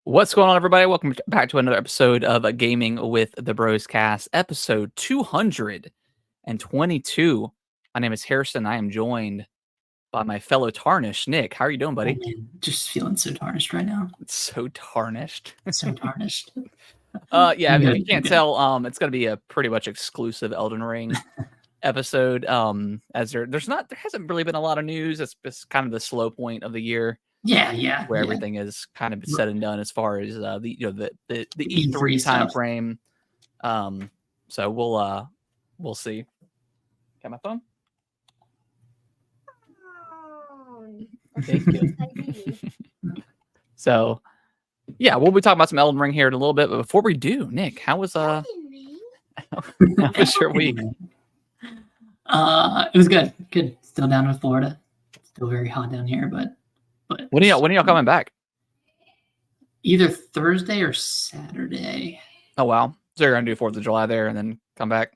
What's going on, everybody? Welcome back to another episode of Gaming with the Broscast, episode 222. My name is Harrison. I am joined by my fellow Tarnish, Nick. How are you doing, Oh buddy? man, just feeling so tarnished right now. It's so tarnished. So tarnished. Yeah, I'm if good. you I'm can't good. tell, it's gonna be a pretty much exclusive Elden Ring episode. As there hasn't really been a lot of news. It's kind of the slow point of the year, Yeah. where everything is kind of said and done as far as the E3 E3 time stuff. frame. So we'll see. Got my phone? Thank you. So yeah, we'll be talking about some Elden Ring here in a little bit, but before we do, Nick, how was how was your week? It was good. Good. Still down in Florida. Still very hot down here, but When are y'all coming back? Either Thursday or Saturday. Oh wow. So you're gonna do 4th of July there and then come back?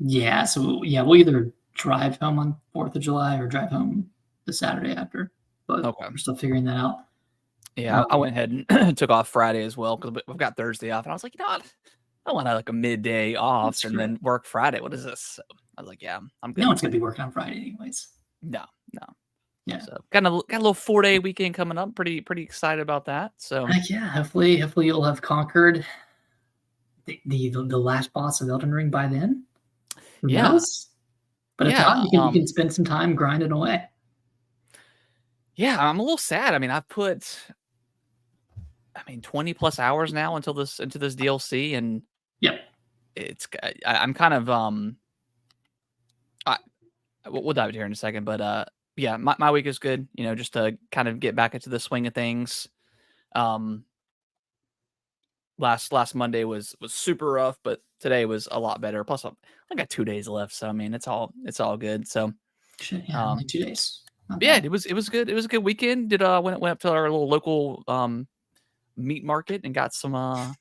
Yeah, so yeah, we'll either drive home on 4th of July or drive home the Saturday after. But Okay. we're still figuring that out. Yeah, I went ahead and took off Friday as well because we've got Thursday off, and I was like, you know what? I want like a midday off That's and then work Friday. What is this? So I was like, yeah, I'm good. No one's gonna be working on Friday anyways. No. Yeah. So got a little 4-day weekend coming up. Pretty excited about that. So Yeah, hopefully you'll have conquered the last boss of Elden Ring by then. Who knows? But if not, you can spend some time grinding away. Yeah, I'm a little sad. I mean, I've put 20 plus hours now into this DLC, and Yep. I'm kind of we'll dive into here in a second, but yeah, my week is good. You know, just to kind of get back into the swing of things. Last Monday was super rough, but today was a lot better. Plus, I got 2 days left, so I mean, it's all good. So, Yeah, only 2 days. Yeah, it was good. It was a good weekend. Went up to our little local meat market and got some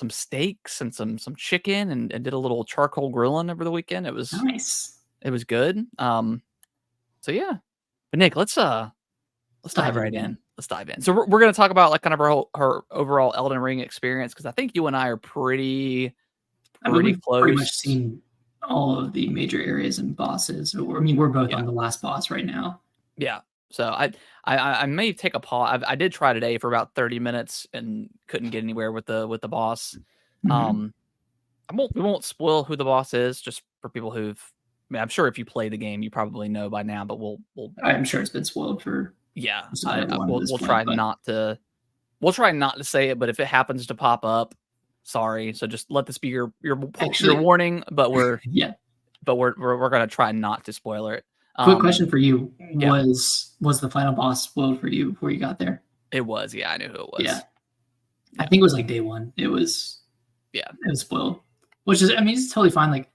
steaks and some chicken and did a little charcoal grilling over the weekend. It was nice. It was good. So yeah, but Nick, let's dive right in. Let's dive in. So we're gonna talk about like kind of our overall Elden Ring experience, because I think you and I are pretty we've close. pretty much seen all of the major areas and bosses. We're both on the last boss right now. Yeah. So I may take a pause. I did try today for about 30 minutes and couldn't get anywhere with the boss. Mm-hmm. We won't spoil who the boss is, just for people who've. I mean, I'm sure if you play the game, you probably know by now. But we'll. I'm sure it's been spoiled for. Yeah, we'll try not to. We'll try not to say it, but if it happens to pop up, sorry. So just let this be your warning. But we're But we're gonna try not to spoil it. Quick question for you: Was the final boss spoiled for you before you got there? It was. Yeah, I knew who it was. Yeah, I think it was like day one. It was. Yeah, it was spoiled, which is, I mean, it's totally fine. Like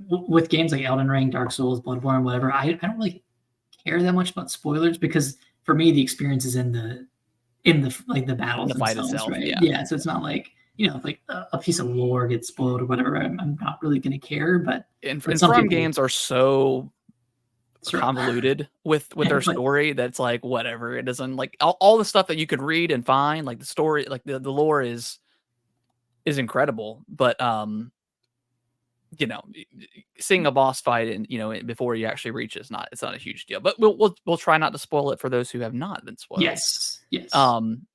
with games like Elden Ring, Dark Souls, Bloodborne, whatever, I don't really care that much about spoilers, because for me the experience is in the like the battles, the fight itself, right? Yeah, so it's not like, like a piece of lore gets spoiled or whatever. I'm not really going to care. But and some games are so convoluted with their story that's like whatever. It doesn't, like all the stuff that you could read and find, like the story, like the lore is incredible, but seeing a boss fight and before you actually reach it's not a huge deal. But we'll try not to spoil it for those who have not been spoiled. Yes.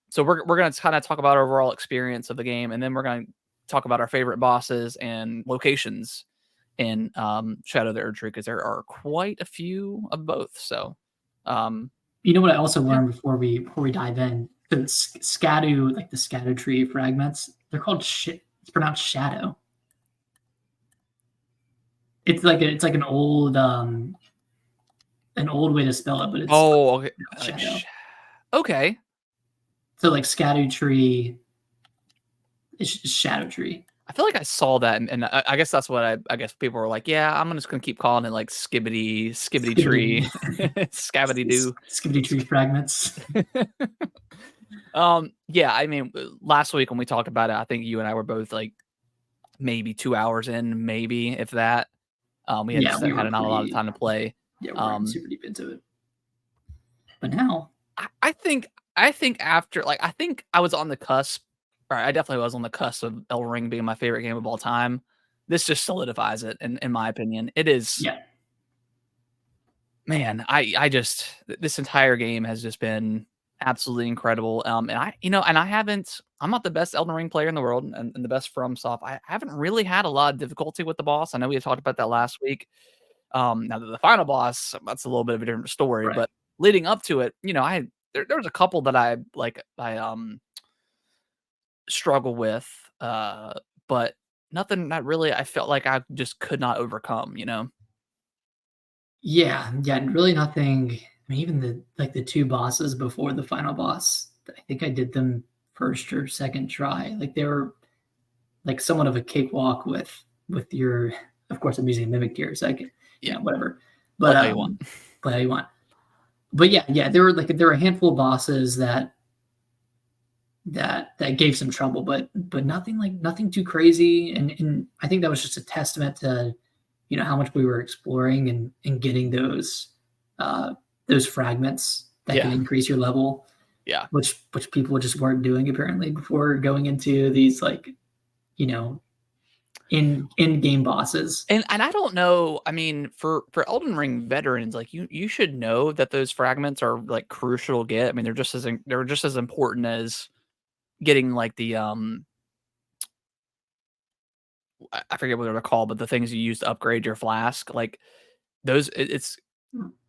So we're gonna kind of talk about our overall experience of the game, and then we're gonna talk about our favorite bosses and locations in Shadow of the Erdtree, because there are quite a few of both. So what I also learned before we dive in, the scadu, like the scadu tree fragments, they're called it's pronounced shadow. It's like an old way to spell it, but it's okay. Shadow. Okay. So like scadu tree is shadow tree. I feel like I saw that, and I guess that's what I guess people were like, yeah, I'm just gonna keep calling it like skibbity tree, scabbity doo, skibbity tree fragments. Yeah, I mean, last week when we talked about it, I think you and I were both like maybe 2 hours in, maybe if that. We had not a lot of time to play. Yeah, we're super deep into it. But now, I think I think after I think I was on the cusp, or I definitely was on the cusp of Elden Ring being my favorite game of all time. This just solidifies it in my opinion. It is Yeah. man, I just this entire game has just been absolutely incredible. And I'm not the best Elden Ring player in the world and the best FromSoft. I haven't really had a lot of difficulty with the boss. I know we had talked about that last week. Now the final boss, that's a little bit of a different story, Right. but leading up to it, there was a couple that I struggle with, but nothing that really I felt like I just could not overcome, you know? Yeah, yeah, really nothing. I mean, even the 2 bosses before the final boss, I think I did them first or second try. Like, they were, like, somewhat of a cakewalk with your of course, I'm using mimic here, so I can, Yeah, whatever. play But, how you want. play how you want. But yeah, there were a handful of bosses that gave some trouble, but nothing too crazy, and I think that was just a testament to, how much we were exploring and getting those fragments that Yeah, can increase your level, yeah. which people just weren't doing apparently before going into these, you know, in-game bosses. And I don't know, I mean, for Elden Ring veterans, like, you should know that those fragments are, like, crucial to get. I mean, they're just as important as getting, like, I forget what they're called, but the things you use to upgrade your flask, like, it's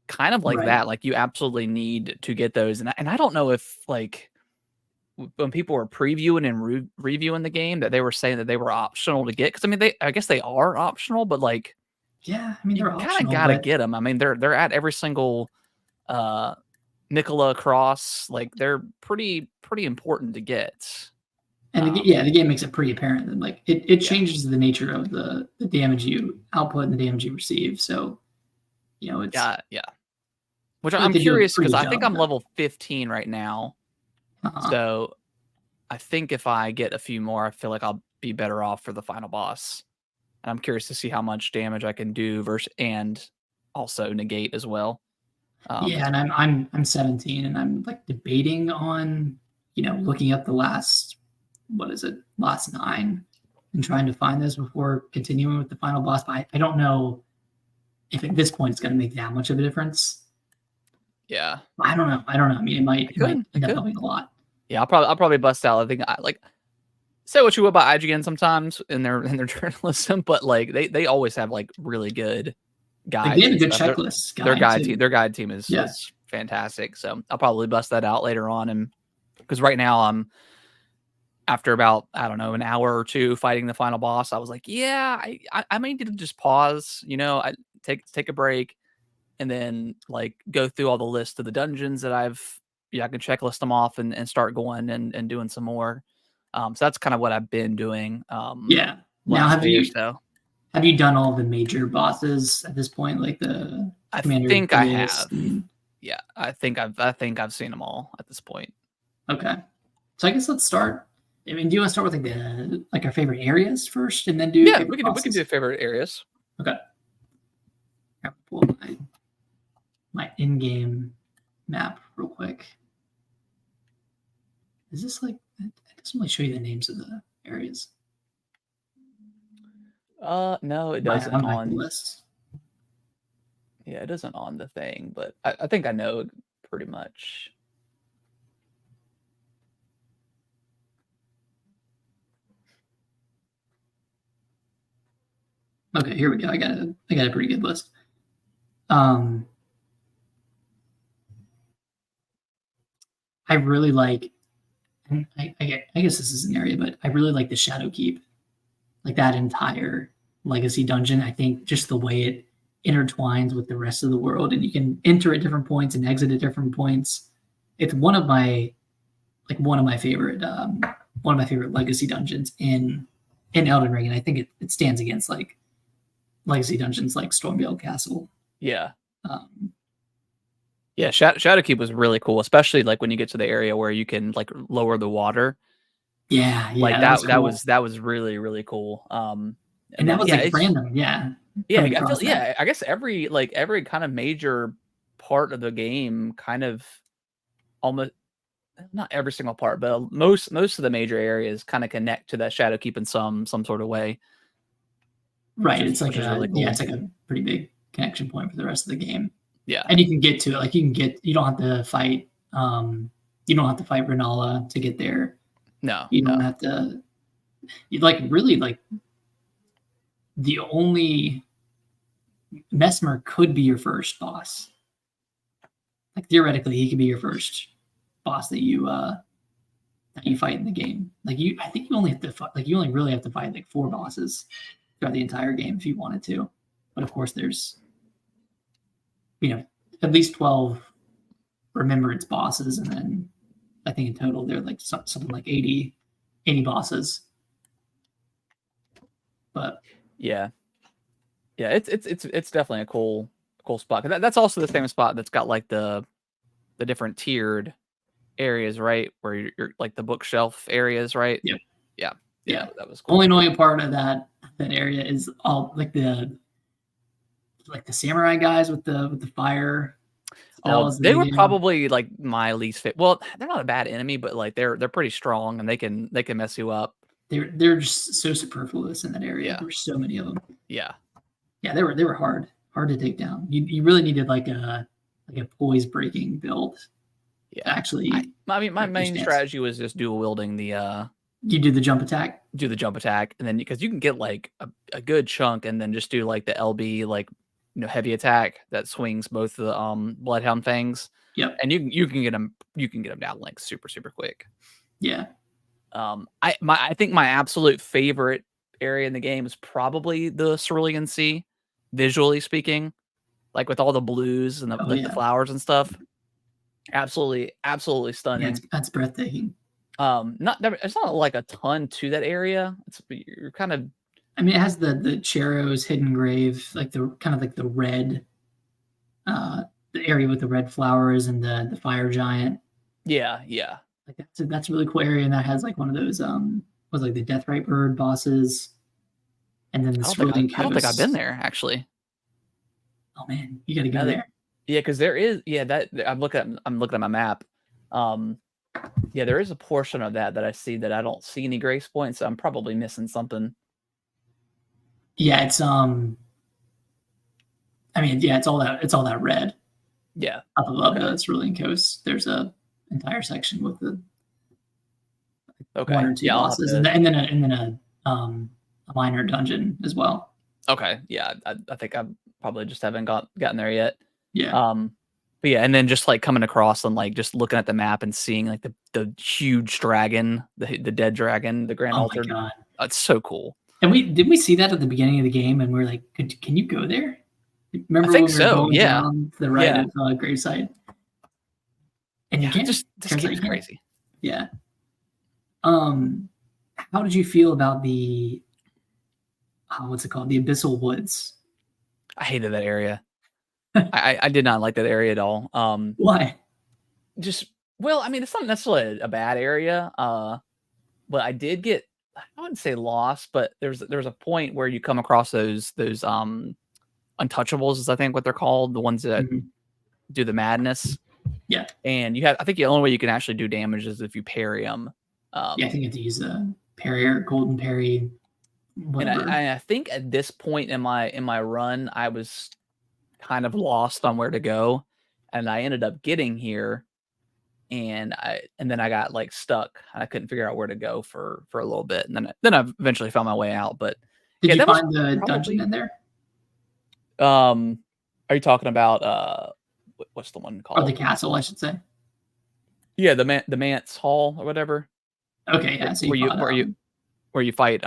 kind of like Right. that, like, you absolutely need to get those, and I don't know if, like, when people were previewing and reviewing the game that they were saying that they were optional to get, because I mean, I guess they are optional, but, like, Yeah, I mean, you they're kinda optional, gotta but get them. I mean, they're at every single, uh, Nicola cross, like, they're pretty important to get. the game makes it pretty apparent that, like, it Yeah. changes the nature of the damage you output and the damage you receive, so, it's Yeah, yeah. Which I feel like I'm they do a curious pretty because good I think job, I'm but level 15 right now, uh-huh. so I think if I get a few more, I feel like I'll be better off for the final boss. And I'm curious to see how much damage I can do and also negate as well. Yeah, Um, and I'm 17, and I'm, like, debating on, looking up the last what is it? Last 9, and trying to find those before continuing with the final boss, but I don't know if at this point it's gonna make that much of a difference. yeah, I don't know. I mean, it might it end up could. helping a lot. Yeah, I'll probably bust out. I think I like say what you will about IGN sometimes in their journalism, but like they always have like really good Like, they guides have a and good stuff. checklist guide too. Their guide team Yeah. is fantastic. So I'll probably bust that out later on, and because right now I'm after about I don't know an hour or two fighting the final boss, I was like, yeah, I may need to just pause. I take a break and then like go through all the list of the dungeons that I can checklist them off and start going and doing some more. So that's kind of what I've been doing Yeah. Now last have day or you so. have you done all the major bosses at this point, like the I Commander think I Geist have. and Yeah, I think I've seen them all at this point. okay. So I guess let's start. I mean, do you wanna start with, our favorite areas first and then do Yeah, favorite we could do bosses? favorite areas. Okay. I'll pull up my in-game map real quick. Is this like it doesn't really show you the names of the areas. No, it My doesn't on my on. list. Yeah, it doesn't on the thing, but I think I know pretty much. Okay, here we go. I got a pretty good list. Um, I really like, and I guess this is an area, but I really like the Shadow Keep, like that entire legacy dungeon. I think just the way it intertwines with the rest of the world, and you can enter at different points and exit at different points. It's one of my favorite legacy dungeons in Elden Ring, and I think it stands against like legacy dungeons like Stormveil Castle. Yeah. Um, Yeah, Shadowkeep was really cool, especially like when you get to the area where you can like lower the water. yeah, Like that was that cool, was really really cool. And and that then was yeah, like it's random, yeah, yeah, coming I feel across that. yeah, I guess every kind of major part of the game kind of almost not every single part, but most of the major areas kind of connect to that Shadowkeep in some sort of way. Right. It's like really cool. Yeah, it's like a pretty big connection point for the rest of the game. Yeah. And you can get to it. Like you don't have to fight Renala to get there. No. You don't have to really the only Mesmer could be your first boss. Like theoretically, he could be your first boss that you fight in the game. Like I think you only have to you only really have to fight like 4 bosses throughout the entire game if you wanted to. But of course, there's at least 12 remembrance bosses, and then I think in total they're like something like 80 bosses. But yeah, it's definitely a cool spot. That's also the same spot that's got like the different tiered areas, right? Where you're like the bookshelf areas, right? Yep. Yeah, that was cool. Only annoying part of that area is all like the samurai guys with the fire. They were probably like my least favorite. Well, they're not a bad enemy, but like they're pretty strong and they can mess you up. They're just so superfluous in that area. Yeah. There were so many of them. Yeah, they were hard to take down. You really needed like a poise breaking build. Yeah, actually. I mean, my main strategy was just dual wielding the. You do the jump attack. Do the jump attack, and then because you can get like a good chunk, and then just do like the LB heavy attack that swings both the Bloodhound fangs. Yep. And you can get them down like super quick. Yeah. I think my absolute favorite area in the game is probably the Cerulean Sea, visually speaking, like with all the blues and the flowers and stuff. Absolutely stunning. Yeah, that's breathtaking. It's not like a ton to that area. You're kind of. I mean, it has the Chero's hidden grave, like the kind of like the red, the area with the red flowers and the fire giant. Yeah. Like that's a really cool area, and that has like one of those was like the Deathrite bird bosses, and then the Swirling Coast. I don't think I've been there actually. Oh man, you got to go there. Yeah, because there is. Yeah, that I'm looking at my map. Yeah, there is a portion of that I see that I don't see any grace points. So I'm probably missing something. Yeah, it's I mean, yeah, it's all that red. Yeah. Up above the Cerulean Coast, there's a entire section with the 1 or 2 bosses, and then a minor dungeon as well. Okay. Yeah, I think I probably just haven't gotten there yet. Yeah. But yeah, and then just like coming across and like just looking at the map and seeing like the huge dragon, the dead dragon, the Grand Altar. My God. It's so cool. And did we see that at the beginning of the game? And we're like, can you go there? Remember I think when we were going down the right of Gravesite? And you can't. This game's crazy. Yeah. How did you feel about the what's it called? The Abyssal Woods. I hated that area. I did not like that area at all. Why? Well, I mean, it's not necessarily a bad area. But I did get, I wouldn't say lost, but there's a point where you come across those untouchables, is I think what they're called, the ones that do the madness. Yeah. And I think the only way you can actually do damage is if you parry them. I think you have to use a parry or golden parry. Whatever. And I think at this point in my run, I was kind of lost on where to go, and I ended up getting here, and then I got like stuck. I couldn't figure out where to go for a little bit, and then I eventually found my way out. But did you find the dungeon in there? Are you talking about what's the one called? Or the castle, I should say. Yeah, the Manse Hall or whatever. Okay, yeah. So where you fight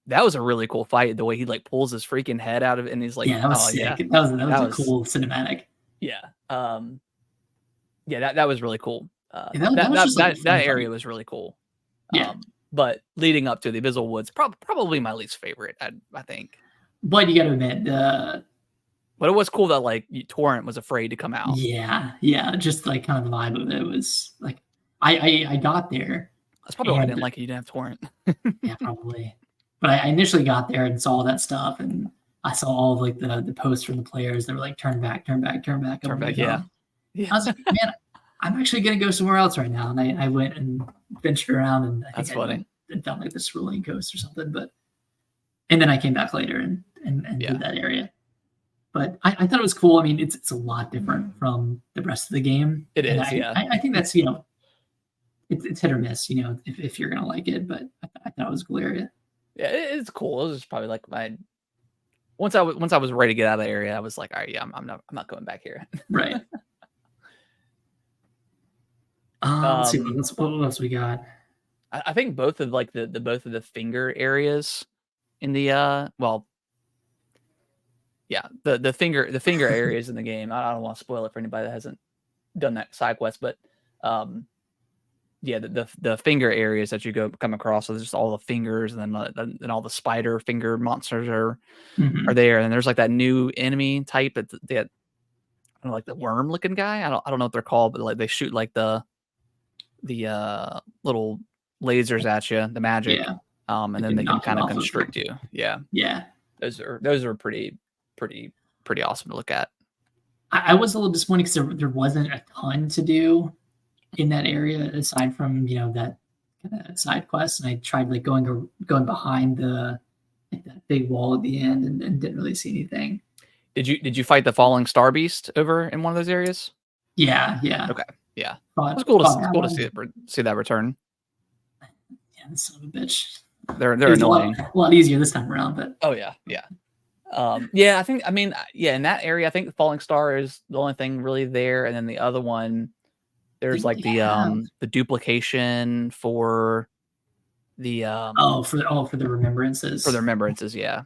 that was a really cool fight. The way he like pulls his freaking head out of it, and he's like, yeah, that was sick. Yeah. That was a cool cinematic. Yeah. Yeah, that was really cool. That area was really cool. Yeah. But leading up to the Abyssal Woods, probably my least favorite, I think. But you got to admit, but it was cool that like Torrent was afraid to come out. Yeah. Just like kind of the vibe of it was like, I got there. That's probably why I didn't like it. You didn't have Torrent. Yeah, probably. But I initially got there and saw that stuff, and I saw all of like the posts from the players that were like, turn back. Yeah. I was like, man, I'm actually gonna go somewhere else right now. And I went and ventured around, and I think I went and found like this rolling coast or something. And then I came back later and did that area. But I thought it was cool. I mean, it's a lot different from the rest of the game. It is, I think that's it's hit or miss, if you're gonna like it. But I thought it was a cool area. Yeah, it's cool. It was probably like my once I was ready to get out of the area, I was like, all right, yeah, I'm not going back here. Right. Let's see what else we got. I think both of like the both of the finger areas in the the finger areas in the game. I don't want to spoil it for anybody that hasn't done that side quest, but the finger areas that you come across, so there's just all the fingers, and then all the spider finger monsters are there, and there's like that new enemy type that I don't know, like the worm looking guy. I don't know what they're called, but like they shoot like the little lasers at you, the magic, and then they can kind of constrict you. Yeah, those are pretty awesome to look at. I was a little disappointed because there wasn't a ton to do in that area aside from that kind of side quest, and I tried like going behind that big wall at the end and didn't really see anything. Did you fight the falling star beast over in one of those areas? Yeah. Okay, yeah. It was cool to see that return. Yeah, this son of a bitch. They're annoying. A lot easier this time around, but yeah. In that area, I think the falling star is the only thing really there, and then the other one, there's like the duplication for the for the remembrances. For the remembrances, yeah.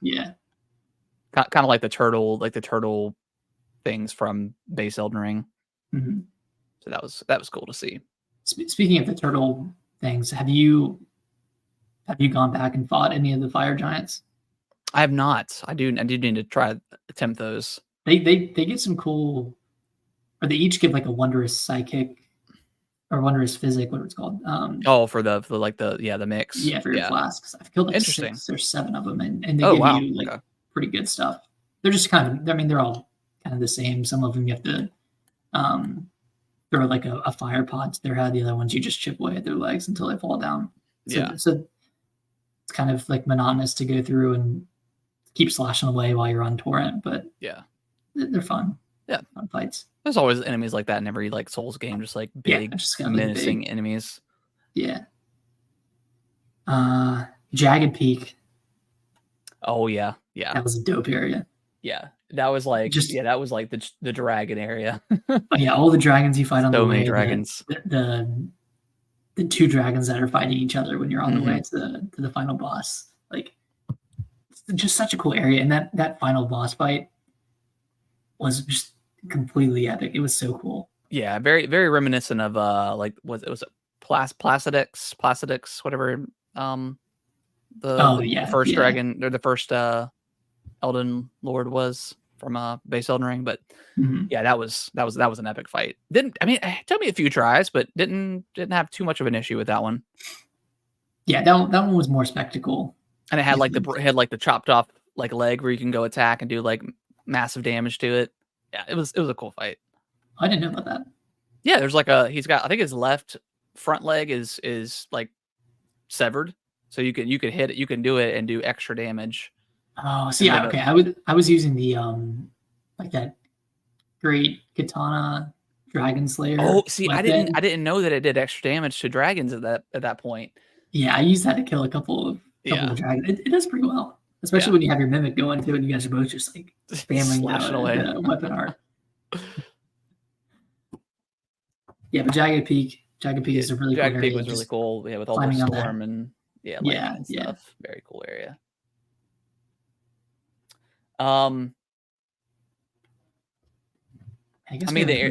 Kind of like the turtle things from base Elden Ring. Mm-hmm. So that was cool to see. Speaking of the turtle things, have you gone back and fought any of the fire giants? I have not. I do need to attempt those. They get some cool, or they each give like a wondrous psychic or wondrous physic, what it's called. For the mix. Yeah, for your flasks. I've killed like 6 or 7 of them, and they give you like pretty good stuff. They're just they're all kind of the same. Some of them you have to throw like a fire pod to their head. The other ones you just chip away at their legs until they fall down. So it's kind of like monotonous to go through and keep slashing away while you're on torrent, but they're fun. Yeah, fun fights. There's always enemies like that in every like Souls game, just like big, menacing enemies. Yeah. Jagged Peak. Oh yeah. That was a dope area. Yeah, that was like that was like the dragon area. All the dragons you fight on the way. So many dragons. The 2 dragons that are fighting each other when you're on the way to the final boss. Like, it's just such a cool area, and that final boss fight was just completely epic. It was so cool. Yeah, very very reminiscent of was it Placidix, whatever. The first dragon or the first Elden Lord was from base Elden Ring, but that was an epic fight. It took me a few tries, but didn't have too much of an issue with that one. Yeah, that one was more spectacle, and it had like the chopped off like leg where you can go attack and do like massive damage to it. Yeah, it was a cool fight. I didn't know about that. Yeah, there's like he's got, I think his left front leg is like severed, so you can hit it, you can do it and do extra damage. Oh, see, okay. I was using the like that great katana dragon slayer. Oh, see, I didn't know that it did extra damage to dragons at that point. Yeah, I used that to kill a couple of dragons. It does pretty well, especially when you have your mimic going to it, and you guys are both just like spamming the weapon art. Yeah, but Jagged Peak is a really cool area. Jagged Peak was really cool. Yeah, with all the storm and lightning and stuff. Very cool area. The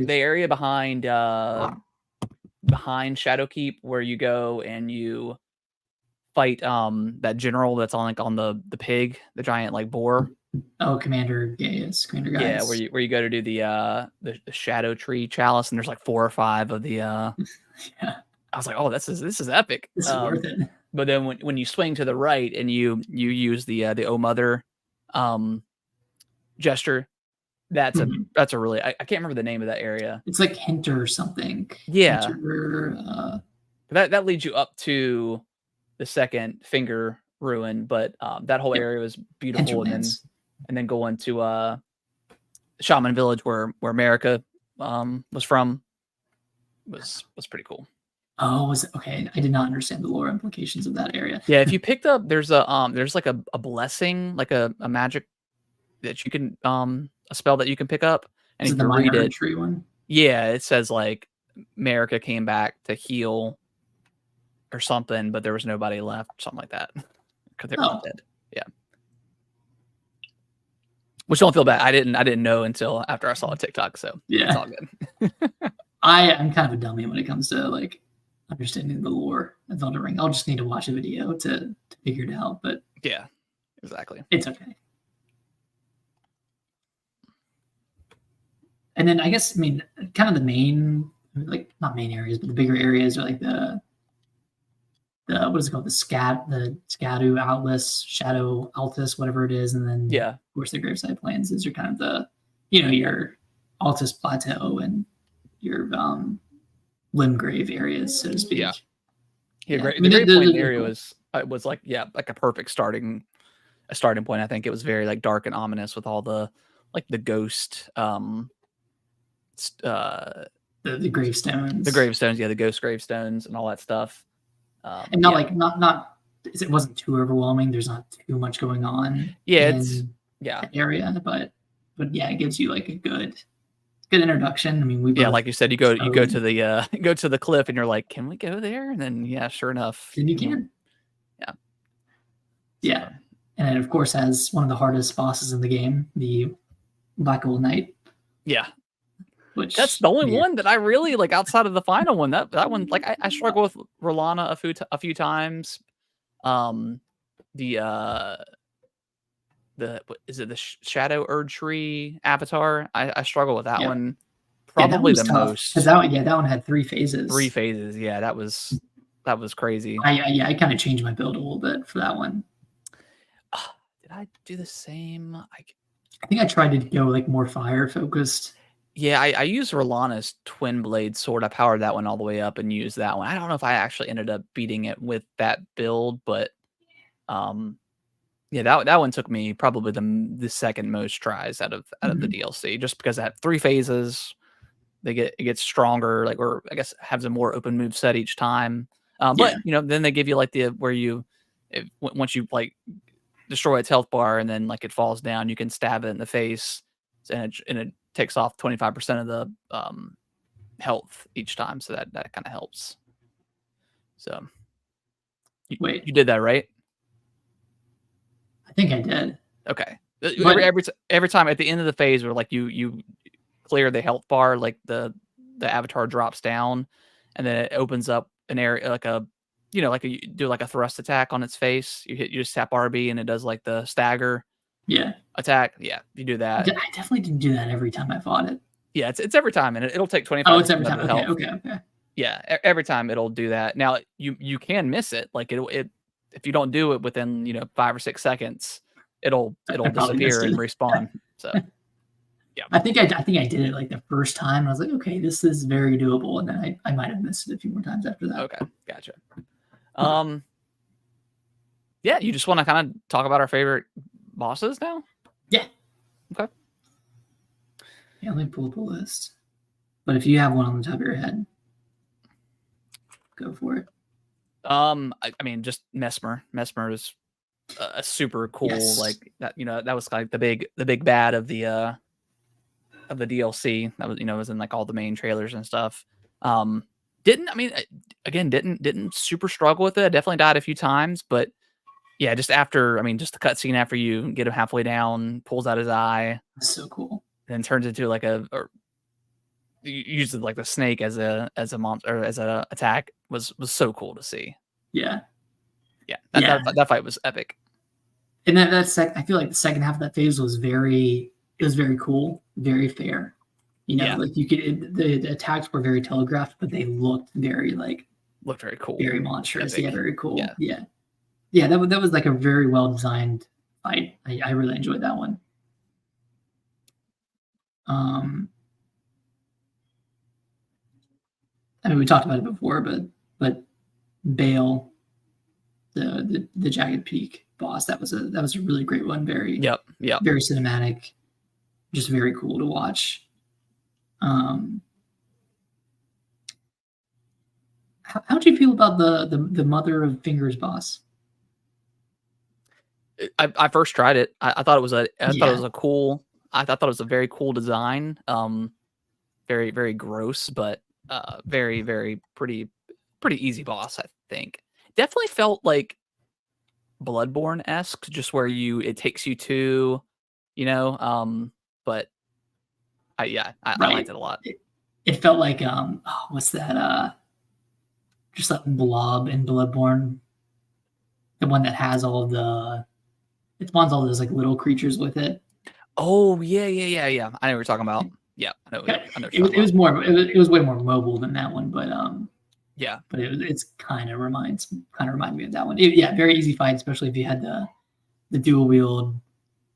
area behind Shadowkeep where you go and you fight that general that's on the pig, the giant like boar. Oh, Commander Gaius. Yeah, where you go to do the Shadow Tree chalice, and there's like 4 or 5 of the yeah. I was like, oh, this is epic. This is worth it. But then when you swing to the right and you use the O Mother gesture, That's a really I can't remember the name of that area. It's like Hinter or something. Yeah. Hinter, that leads you up to the second finger ruin, but that whole area was beautiful, and then going to Shaman Village where America was from was pretty cool. Oh, okay. I did not understand the lore implications of that area. Yeah, if you picked up, there's like a blessing, like a magic that you can a spell that you can pick up, and if you read it, Erdtree one. Yeah, it says like America came back to heal or something, but there was nobody left, something like that, because they were all dead. Yeah, which don't feel bad. I didn't know until after I saw a TikTok, so yeah, it's all good. I'm kind of a dummy when it comes to like understanding the lore of Elden Ring. I'll just need to watch a video to figure it out. But yeah, exactly. It's okay. And then I guess, I mean, kind of the main, like not main areas, but the bigger areas are like the what is it called? The Scadu Atlas, Shadow Altus, whatever it is. And then yeah, of course the Graveside Plains is your kind of the, your Altus Plateau and your Limgrave areas, so to speak. Yeah. Great. The Great Plains area was like like a perfect starting point. I think it was very like dark and ominous with all the like the ghost the gravestones. The gravestones, yeah, the ghost gravestones and all that stuff. And not it wasn't too overwhelming. There's not too much going on. Yeah, it's that area, but yeah, it gives you like a good introduction. I mean, like you said, you go to the cliff and you're like, can we go there? And then sure enough, then you can. Yeah. And it of course has one of the hardest bosses in the game, the Black Old Knight. Yeah. That's the only one that I really like outside of the final one. That one, like I struggle with Rolana a few times. Is it the Shadow Erdtree avatar? I struggle with that one probably the most. Because that one had 3 phases. 3 phases, yeah. That was crazy. I kind of changed my build a little bit for that one. Did I do the same? I think I tried to go like more fire focused. Yeah, I used Rolana's Twin Blade sword. I powered that one all the way up and used that one. I don't know if I actually ended up beating it with that build, but yeah, that one took me probably the second most tries out of the DLC, just because it had 3 phases. It gets stronger, like, or I guess has a more open move set each time. But then they give you like once you like destroy its health bar and then like it falls down, you can stab it in the face, and it takes off 25% of the health each time, so that kind of helps. So you did that, right? I think I did. Okay. Every time at the end of the phase where like you clear the health bar, like the avatar drops down and then it opens up an area like you do like a thrust attack on its face. You just tap RB and it does like the stagger attack. Yeah, you do that. I definitely didn't do that every time I fought it. Yeah, it's every time, and it'll take 25%. Oh, it's every time. Okay. Yeah, every time it'll do that. Now you can miss it. Like it if you don't do it within 5 or 6 seconds, it'll disappear and respawn. So yeah, I think I did it like the first time. I was like, okay, this is very doable, and then I might have missed it a few more times after that. Okay, gotcha. Yeah, you just want to kind of talk about our favorite bosses now? Yeah. Okay. Yeah, let me pull up a list. But if you have one on the top of your head, go for it. I mean, just Mesmer. Mesmer is a super cool like that. That was like the big bad of the DLC. That was was in like all the main trailers and stuff. Didn't super struggle with it. I definitely died a few times, but yeah, just the cutscene after you get him halfway down, pulls out his eye. That's so cool. Then turns into like uses like the snake as a monster or as an attack was so cool to see. Yeah. That fight was epic. And I feel like the second half of that phase was very cool, very fair. Like you could the attacks were very telegraphed, but they looked very cool, very monstrous. Epic. Yeah, very cool. Yeah. That was like a very well designed fight. I really enjoyed that one. I mean, we talked about it before, but Bale, the Jagged Peak boss, that was a really great one. Very very cinematic, just very cool to watch. How do you feel about the Mother of Fingers boss? I first tried it. I thought it was a cool. I thought it was a very cool design. Very very gross, but very very pretty easy boss. I think definitely felt like Bloodborne-esque, just where it takes you to, but I liked it a lot. It felt like what's that? Just that blob in Bloodborne, the one that has all of the, it spawns all those like little creatures with it. Oh yeah. I know what you're talking about. Yeah, I know. It was more. It was way more mobile than that one, but yeah. But it's kind of reminded me of that one. Very easy fight, especially if you had the dual wield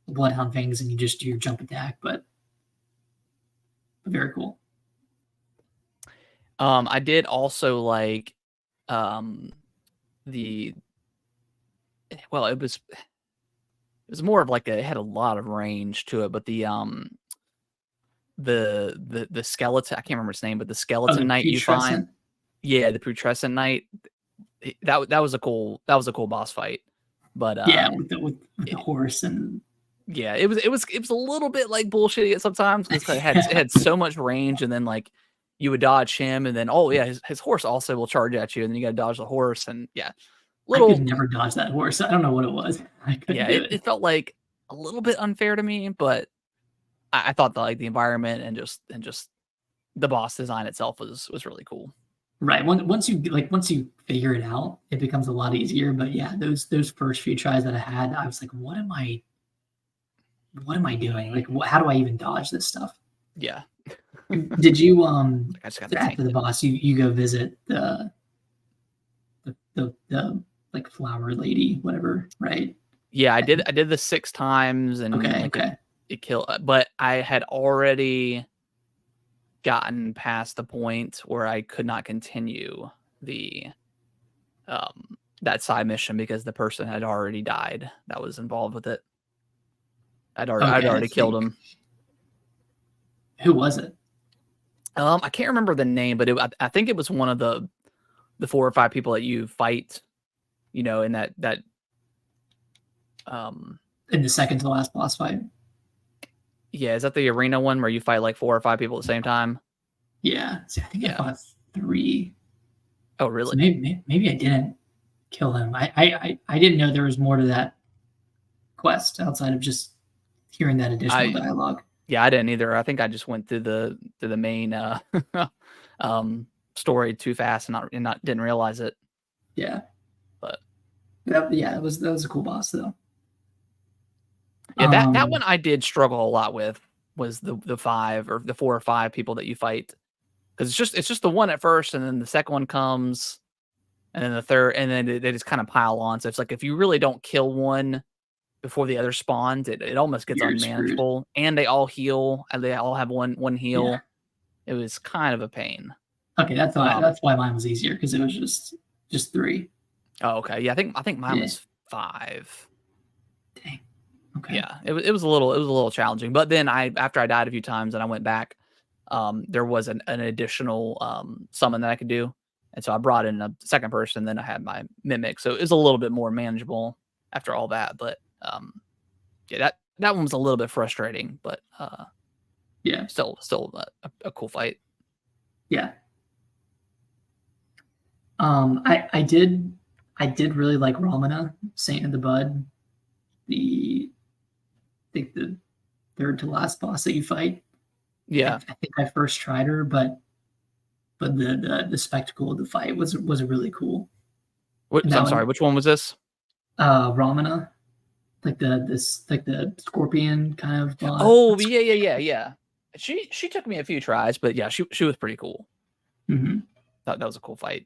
bloodhound things and you just do your jump attack. But very cool. I did also like it was more of like it had a lot of range to it, but the skeleton, I can't remember its name, but the skeleton knight you find, the putrescent knight, that was a cool boss fight. But with the horse, and it was a little bit like bullshitty at sometimes because it had so much range, and then like you would dodge him, and then his horse also will charge at you, and then you got to dodge the horse, and I could never dodge that horse. I don't know what it was. It felt like a little bit unfair to me, but I thought that like the environment and just the boss design itself was really cool. Right. Once you figure it out, it becomes a lot easier. But yeah, those first few tries that I had, I was like, what am I doing? Like, how do I even dodge this stuff? Yeah. Did you after the boss, you go visit the like flower lady, whatever, right? Yeah, I did the 6 times, and it killed, but I had already gotten past the point where I could not continue the that side mission because the person had already died that was involved with it. I'd already killed him. Who was it? I can't remember the name, but I think it was one of the 4 or 5 people that you fight, in that in the second to last boss fight. Yeah, is that the arena one where you fight like 4 or 5 people at the same time? Yeah, see, I think I fought 3. Oh, really? So maybe I didn't kill him. I didn't know there was more to that quest outside of just hearing that additional dialogue. Yeah, I didn't either. I think I just went through the main story too fast and didn't realize it. Yeah, but that was a cool boss though. Yeah, that one I did struggle a lot with, was the 5 or the 4 or 5 people that you fight, because it's just the one at first, and then the second one comes, and then the third, and then they just kind of pile on. So it's like if you really don't kill one before the other spawns, it almost gets unmanageable. Screwed. And they all heal, and they all have one heal. Yeah. It was kind of a pain. Okay, that's why mine was easier, because it was just 3. Oh, okay. Yeah, I think mine was 5. Dang. Okay. Yeah, it was a little challenging, but then after I died a few times and I went back, there was an additional summon that I could do, and so I brought in a second person. Then I had my mimic, so it was a little bit more manageable after all that. But that one was a little bit frustrating, but still a cool fight. Yeah. I did really like Ramana, Saint of the Bud. I think the third to last boss that you fight. Yeah, I think I first tried her, but the spectacle of the fight was really cool. I'm sorry, which one was this? Ramana, like the scorpion kind of boss. Oh yeah. She took me a few tries, but yeah, she was pretty cool. Mm-hmm. That was a cool fight.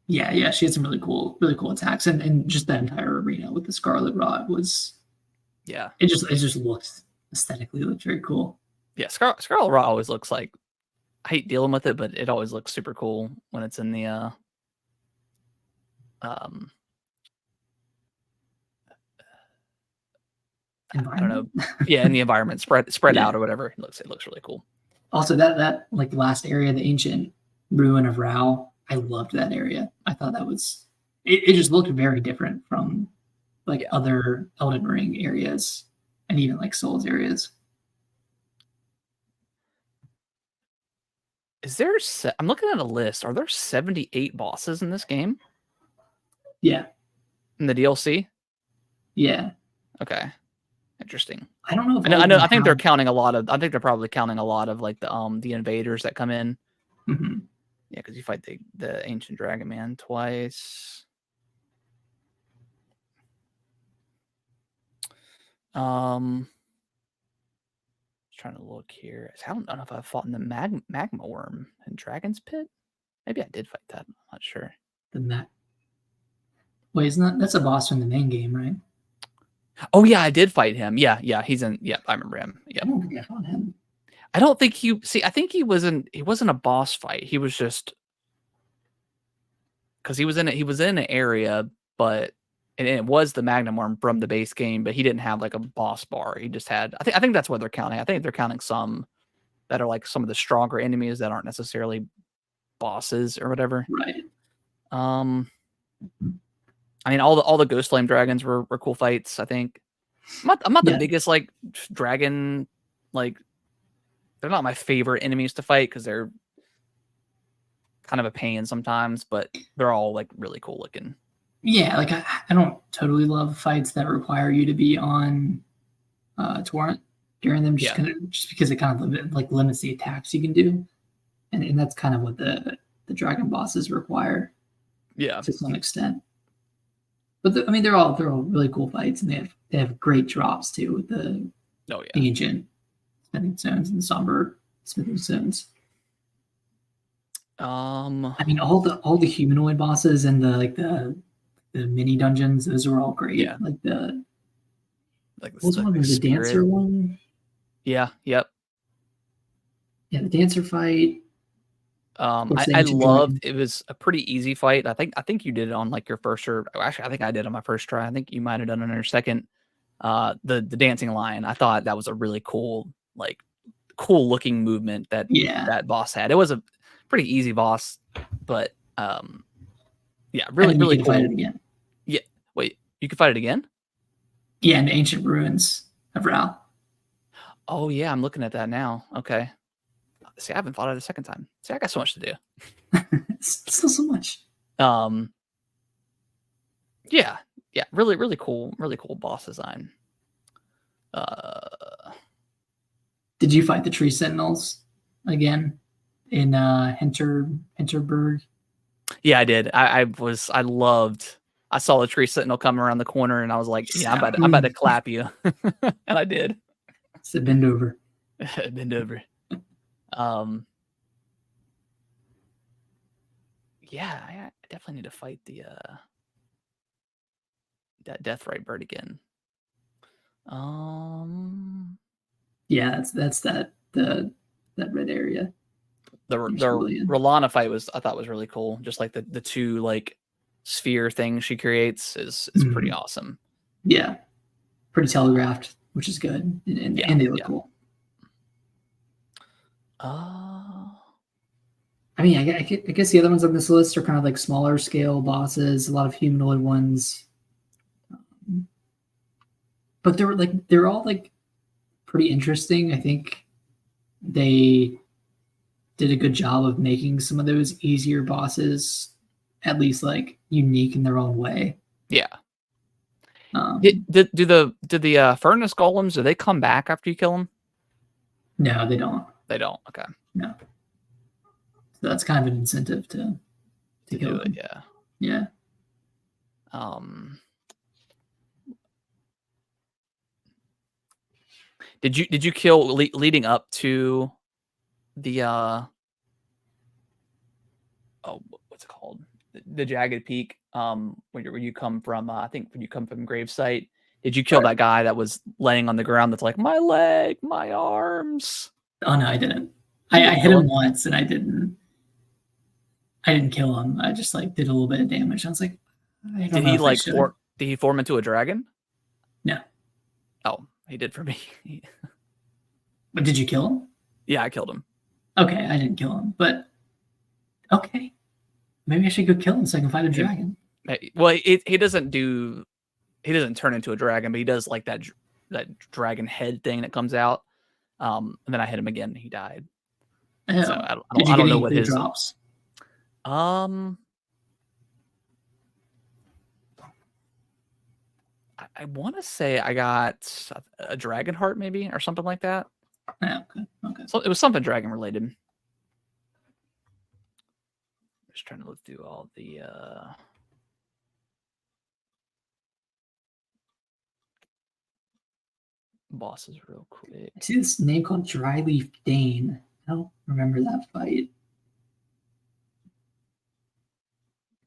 Yeah, she had some really cool attacks, and just that entire arena with the Scarlet Rod was. Yeah, it just looks aesthetically very cool. Yeah, Scarlet Rot always looks like, I hate dealing with it, but it always looks super cool when it's in the I don't know. Yeah, in the environment, spread out or whatever. It looks really cool. Also, that like the last area, the ancient ruin of Rao, I loved that area. I thought that was it just looked very different from like other Elden Ring areas and even like Souls areas. Is there? I'm looking at a list. Are there 78 bosses in this game? Yeah. In the DLC? Yeah. Okay. Interesting. I don't know if I know. I think they're counting a lot of. I think they're probably counting a lot of like the invaders that come in. Mm-hmm. Yeah, because you fight the ancient dragon man twice. Trying to look here. I don't know if I fought in the magma worm in Dragon's Pit. Maybe I did fight that. I'm not sure. Wait, isn't that's a boss from the main game, right? Oh yeah, I did fight him. Yeah, he's in. Yeah, I remember him. Yeah, I don't think I fought him. I don't think he. See, I think he wasn't a boss fight. He was just because he was in it. He was in an area, but and it was the Magnum Worm from the base game, but he didn't have like a boss bar. He just had. I think that's what they're counting. I think they're counting some that are like some of the stronger enemies that aren't necessarily bosses or whatever. Right. I mean, all the Ghost Flame dragons were cool fights. I think I'm not the biggest like dragon, like they're not my favorite enemies to fight because they're kind of a pain sometimes, but they're all like really cool looking. Yeah, like I don't totally love fights that require you to be on torrent during them, just because it kind of limits the attacks you can do, and that's kind of what the dragon bosses require. Yeah, to some extent. But I mean, they're all really cool fights, and they have great drops too with the ancient smithing stones and the somber smithing stones. I mean, all the humanoid bosses and the mini dungeons, those are all great. Yeah. Like the the dancer one. Yeah. Yep. Yeah, the dancer fight. I loved it. Was a pretty easy fight. I think you did it on like your first or actually I think I did on my first try. I think you might have done it on your second. The dancing lion. I thought that was a really cool looking movement that that boss had. It was a pretty easy boss, but really cool. Fight it again. Yeah. Wait, you can fight it again? Yeah, in the ancient ruins of Rao. Oh yeah, I'm looking at that now. Okay. See, I haven't fought it a second time. See, I got so much to do. Still so much. Yeah, really cool boss design. Did you fight the tree sentinels again in Hinterberg? Yeah, I did. I saw the tree sentinel come around the corner, and I was like, "Yeah, I'm about to clap you," and I did. It's a bend over. Bend over. Yeah, I definitely need to fight that Deathrite bird again. Yeah, that's that red area. The Rolana fight I thought was really cool. Just like the two like sphere things she creates is pretty awesome. Yeah, pretty telegraphed, which is good, and they look cool. I mean, I guess the other ones on this list are kind of like smaller scale bosses, a lot of humanoid ones, but they're all like pretty interesting. I think they did a good job of making some of those easier bosses at least like unique in their own way. Yeah. Do the furnace golems, do they come back after you kill them? No, they don't. They don't. Okay. No. So that's kind of an incentive to do it. Yeah. Yeah. Did you kill leading up to the what's it called? The jagged peak. When you come from I think when you come from Gravesite, did you kill that guy that was laying on the ground that's like my leg, my arms? Oh no, I didn't. I hit him once and I didn't kill him. I just like did a little bit of damage. I was like, I don't know if I should. Did he form into a dragon? No. Oh, he did for me. But did you kill him? Yeah, I killed him. Okay, I didn't kill him, but okay. Maybe I should go kill him so I can fight a dragon. Well, he doesn't turn into a dragon, but he does like that dragon head thing that comes out. And then I hit him again and he died. Oh. So I don't know what his drops. I want to say I got a dragon heart maybe or something like that. Yeah, okay. So it was something dragon related. Just trying to look through all the bosses real quick. I see this name called Dryleaf Dane. I don't remember that fight.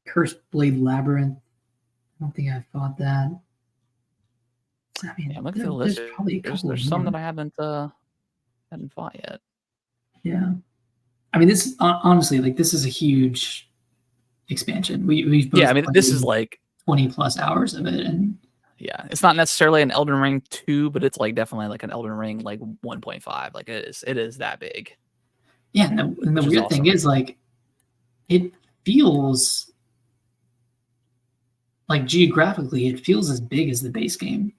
Cursed Blade Labyrinth. I don't think I fought that. I mean, yeah, look at the list. There's probably a couple. There's some that I haven't fought yet. Yeah, I mean, this honestly, like, this is a huge expansion. We've both I mean, this is like 20+ hours of it, and yeah, it's not necessarily an Elden Ring 2, but it's like definitely like an Elden Ring like 1.5. Like it is that big. Yeah, and the weird thing is, like, it feels like geographically, it feels as big as the base game.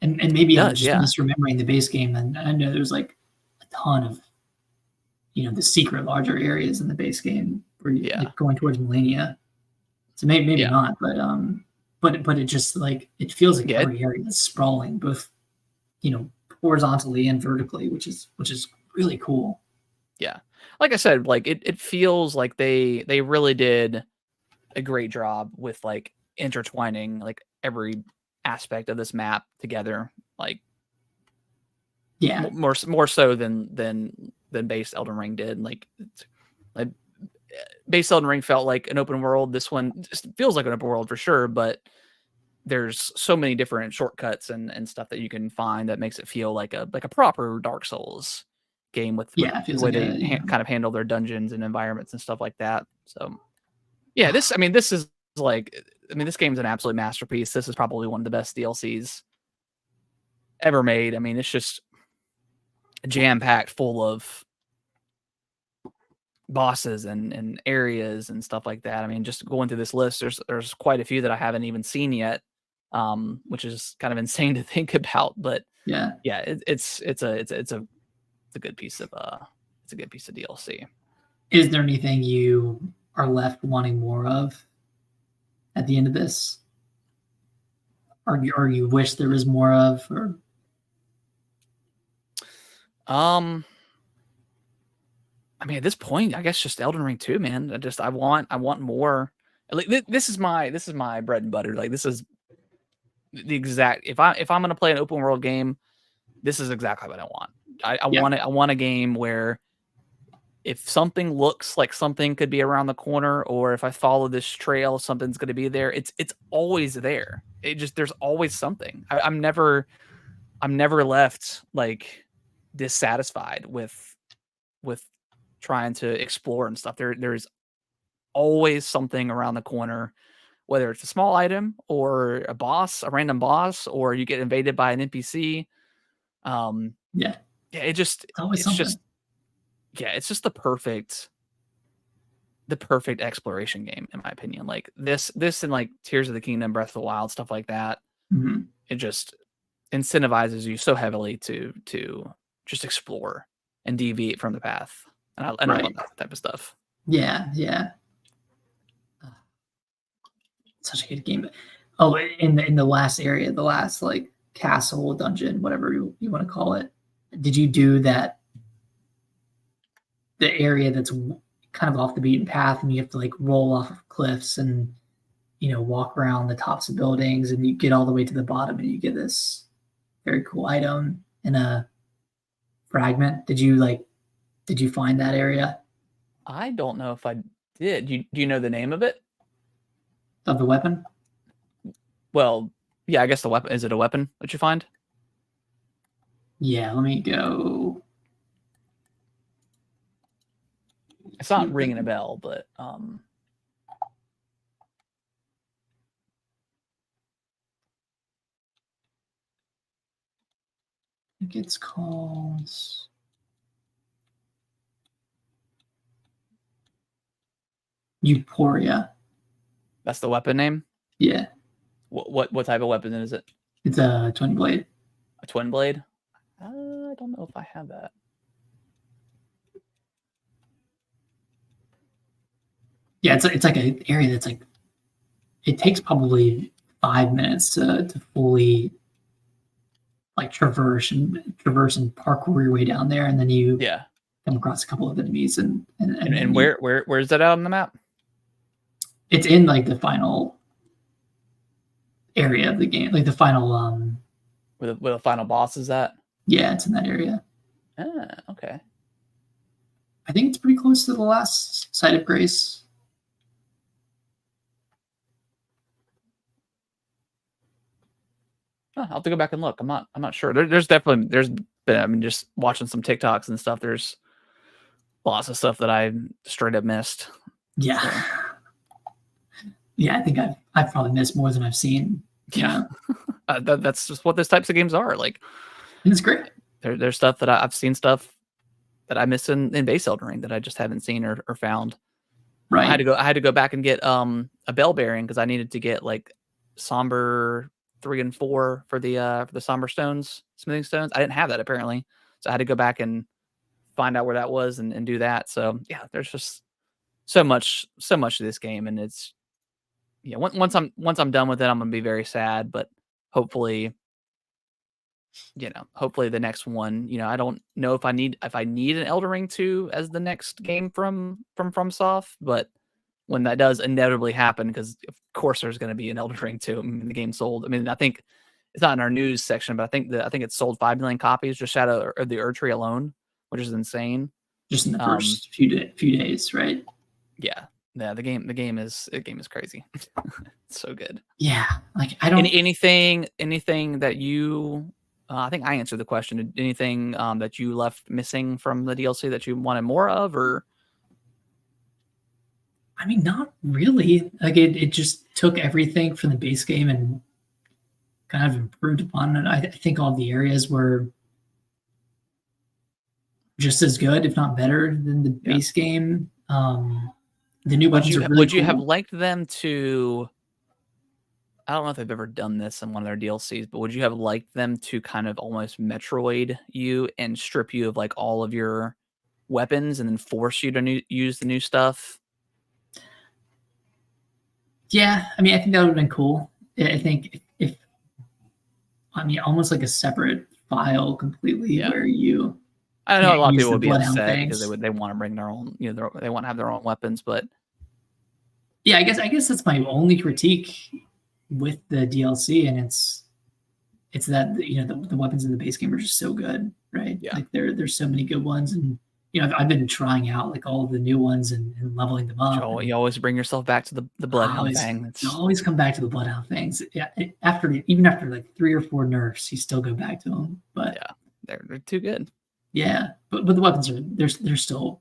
And maybe I'm just misremembering the base game, and I know there's like a ton of, the secret larger areas in the base game where you're like going towards Melania. So maybe not, but it just like it feels like every area is sprawling, both horizontally and vertically, which is really cool. Yeah, like I said, like it feels like they really did a great job with like intertwining like every aspect of this map together, like more so than base Elden Ring did. Like base Elden Ring felt like an open world. This one just feels like an open world for sure, but there's so many different shortcuts and stuff that you can find that makes it feel like a proper Dark Souls game with the way they kind of handle their dungeons and environments and stuff like that. So yeah, this is like, this game's an absolute masterpiece. This is probably one of the best DLCs ever made. I mean, it's just jam-packed full of bosses and areas and stuff like that. I mean, just going through this list, there's quite a few that I haven't even seen yet, which is kind of insane to think about. But it's a good piece of DLC. Is there anything you are left wanting more of at the end of this, or you wish there was more of, or I mean, at this point, I guess just Elden Ring 2, man. I want more. Like this is my bread and butter. Like this is the exact. If I'm gonna play an open world game, this is exactly what I want. I want a game where if something looks like something could be around the corner, or if I follow this trail, something's going to be there. It's always there. There's always something. I'm never left like dissatisfied with trying to explore and stuff. There's always something around the corner, whether it's a small item or a random boss, or you get invaded by an NPC. It's just the perfect exploration game, in my opinion. Like this and like Tears of the Kingdom, Breath of the Wild, stuff like that. Mm-hmm. It just incentivizes you so heavily to just explore and deviate from the path. And I love that type of stuff. Yeah. Such a good game. Oh, in the last area, the last like castle, dungeon, whatever you want to call it, did you do that? The area that's kind of off the beaten path, and you have to like roll off of cliffs and walk around the tops of buildings, and you get all the way to the bottom, and you get this very cool item in a fragment. Did you find that area? I don't know if I did. Do you know the name of it? Of the weapon? Well, yeah, I guess the weapon. Is it a weapon that you find? Yeah, let me go. It's not ringing a bell, but I think it's called Euphoria. That's the weapon name? Yeah. What type of weapon is it? It's a twin blade. A twin blade? I don't know if I have that. Yeah, it's like an area that's like, it takes probably 5 minutes to fully like traverse and parkour your way down there, and then you come across a couple of enemies and where is that out on the map? It's in like the final area of the game, like the final where the final boss is at? Yeah, it's in that area. Okay. I think it's pretty close to the last site of grace. I'll have to go back and look. I'm not sure. There's been, I mean, just watching some TikToks and stuff. There's lots of stuff that I straight up missed. Yeah. So. Yeah, I think I've probably missed more than I've seen. Yeah. That's just what those types of games are. Like, it's great. There's stuff that I've seen stuff that I missed in base Elden Ring that I just haven't seen or found. Right. I had to go back and get a bell bearing because I needed to get like somber 3 and 4 for the somber stones, smithing stones. I didn't have that apparently, so I had to go back and find out where that was and do that. So yeah, there's just so much to this game, and it's once I'm done with it, I'm gonna be very sad, but hopefully the next one, I don't know if I need an Elden Ring 2 as the next game from FromSoft, but when that does inevitably happen, because of course there's going to be an Elden Ring 2. I mean, the game sold. I mean, I think it's not in our news section, but I think it sold 5 million copies just out of the Erdtree alone, which is insane. Just in the first few days, right? Yeah. Yeah, the game is crazy. It's so good. Yeah, like I don't anything that you I think I answered the question. Anything that you left missing from the DLC that you wanted more of, or? I mean, not really. Like it just took everything from the base game and kind of improved upon it. I think all the areas were just as good, if not better, than the base game. The new weapons are really Would you have liked them to? I don't know if they've ever done this in one of their DLCs, but would you have liked them to kind of almost Metroid you and strip you of like all of your weapons and then force you to use the new stuff? Yeah, I mean, I think that would have been cool. I think if almost like a separate file completely where you. I know a lot of people would be upset because they want to bring their own, they want to have their own weapons, but yeah, I guess that's my only critique with the DLC, and it's that the weapons in the base game are just so good, right? Yeah, like there's so many good ones, and I've been trying out like all of the new ones and leveling them up. You always bring yourself back to the Bloodhound thing. You always come back to the Bloodhound things. Yeah, even after like 3 or 4 nerfs, you still go back to them. But yeah, they're too good. Yeah, but the weapons are they're still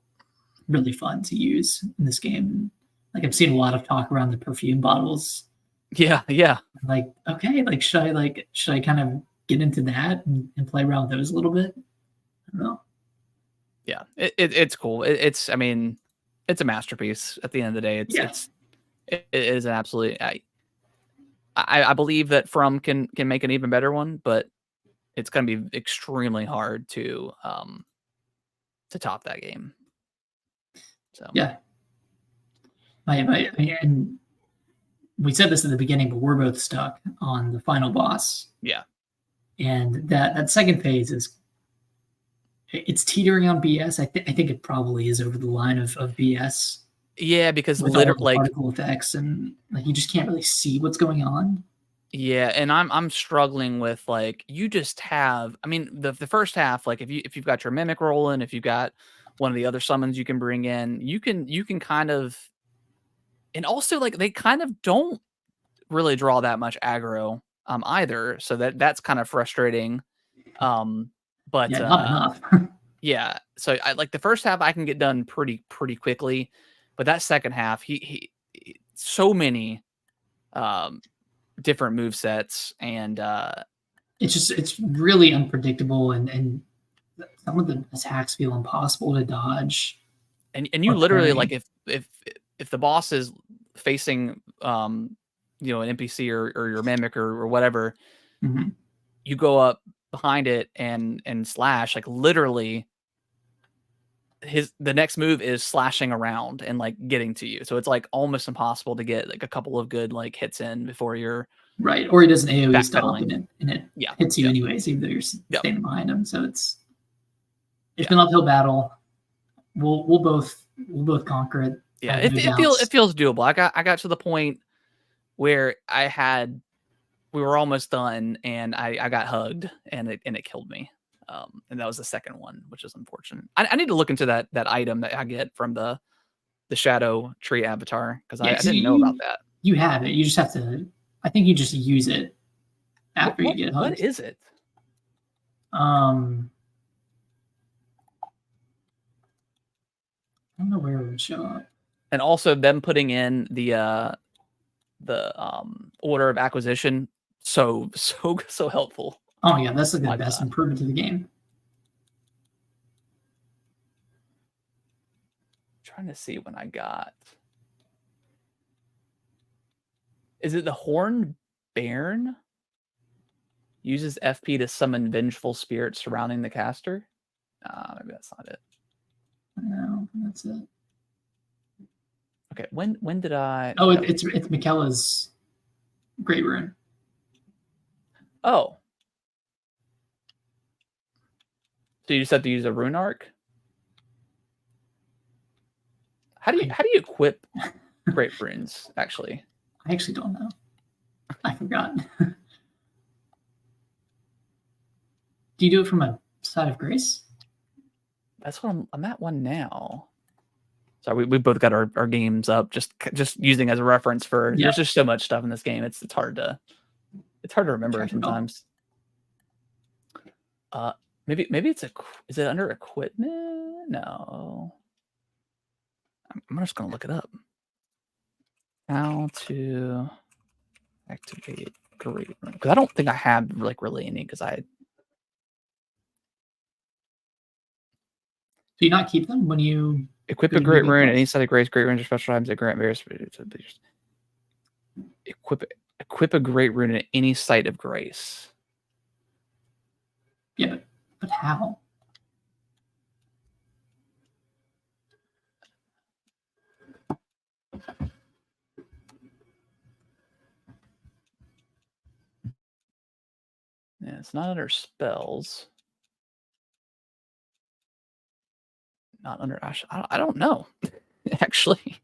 really fun to use in this game. Like I've seen a lot of talk around the perfume bottles. Yeah. Like, okay, like should I kind of get into that and play around with those a little bit? I don't know. Yeah, it's cool. It's a masterpiece at the end of the day. It is an absolute. I believe that From can make an even better one, but it's going to be extremely hard to top that game. So yeah, and we said this in the beginning, but we're both stuck on the final boss. Yeah, and that second phase it's teetering on BS. I think it probably is over the line of BS. Yeah, because literally like particle effects and like you just can't really see what's going on. Yeah, and I'm struggling with like you just have. I mean, the first half, like if you've got your mimic rolling, if you've got one of the other summons you can bring in, you can kind of, and also like they kind of don't really draw that much aggro either, so that's kind of frustrating. But not enough. Yeah, so I like the first half I can get done pretty quickly, but that second half he so many different move sets, and it's really unpredictable, and some of the attacks feel impossible to dodge. And you literally like if the boss is facing you know, an NPC or your mimic or whatever, you go up behind it and slash, like literally the next move is slashing around and like getting to you. So it's like almost impossible to get like a couple of good like hits in before you're right. Or he does an AoE stop and it hits you anyways, even though you're standing behind him. So it's an uphill battle. We'll both conquer it. Yeah, it feels doable. I got to the point where we were almost done, and I got hugged, and it killed me. And that was the second one, which is unfortunate. I need to look into that item that I get from the shadow tree avatar, because I didn't know about that. You have it. You just have to. I think you just use it after you get hugged. What is it? I don't know where it would show up. And also them putting in the order of acquisition, so helpful. Oh yeah, that's like the best improvement to the game. Trying to see when I got. Is it the Horned Bairn? Uses FP to summon vengeful spirits surrounding the caster. Maybe that's not it. No, that's it. Okay, when did I? Oh, it's Michaela's Great Rune. Oh, so you just have to use a rune arc. How do you equip Great Runes? Actually, I actually don't know. I forgot. Do you do it from a side of grace? That's what I'm at one now. So we both got our games up, just using as a reference for. There's just so much stuff in this game. It's hard to remember sometimes. Maybe it's is it under equipment? No. I'm just gonna look it up. How to activate Great Rune, because I don't think I have like really any, because I. Do you not keep them when you equip a Great Rune? Any set of Great Runes or special items that grant various. Equip a Great Rune at any site of grace. Yeah, but how? Yeah, it's not under spells. Not under Ash. I don't know, actually.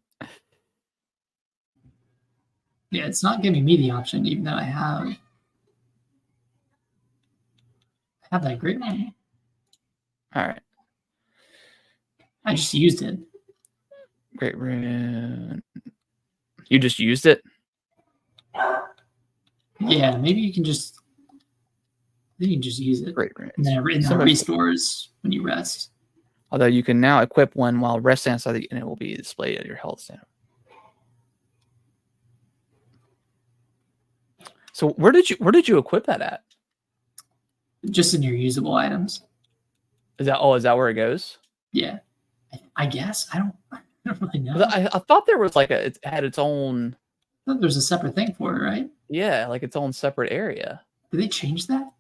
Yeah, it's not giving me the option, even though I have that Great Rune. All right. I just used it. Great Rune. You just used it? Yeah, maybe you can just. Then you can just use it. Great Rune. And then it restores when you rest. Although you can now equip one while resting outside the, and it will be displayed at your health stand. So where did you equip that at? Just in your usable items. Is that where it goes? Yeah, I guess. I don't really know. I thought there was like it had its own. I thought there's a separate thing for it, right? Yeah, like its own separate area. Did they change that?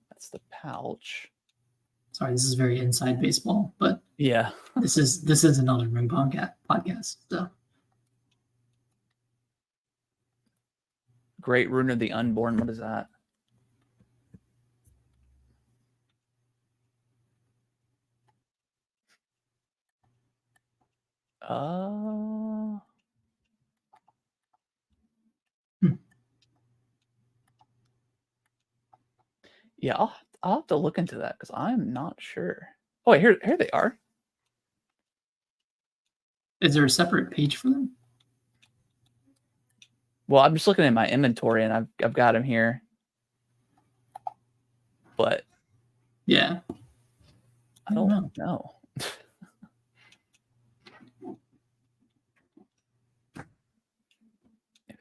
That's the pouch. Sorry, this is very inside baseball, but yeah, this is another Ring podcast. So. Great Rune of the Unborn. What is that? Yeah, I'll have to look into that, because I'm not sure. Oh, wait, here they are. Is there a separate page for them? Well, I'm just looking at my inventory, and I've got them here. But Yeah. I don't know.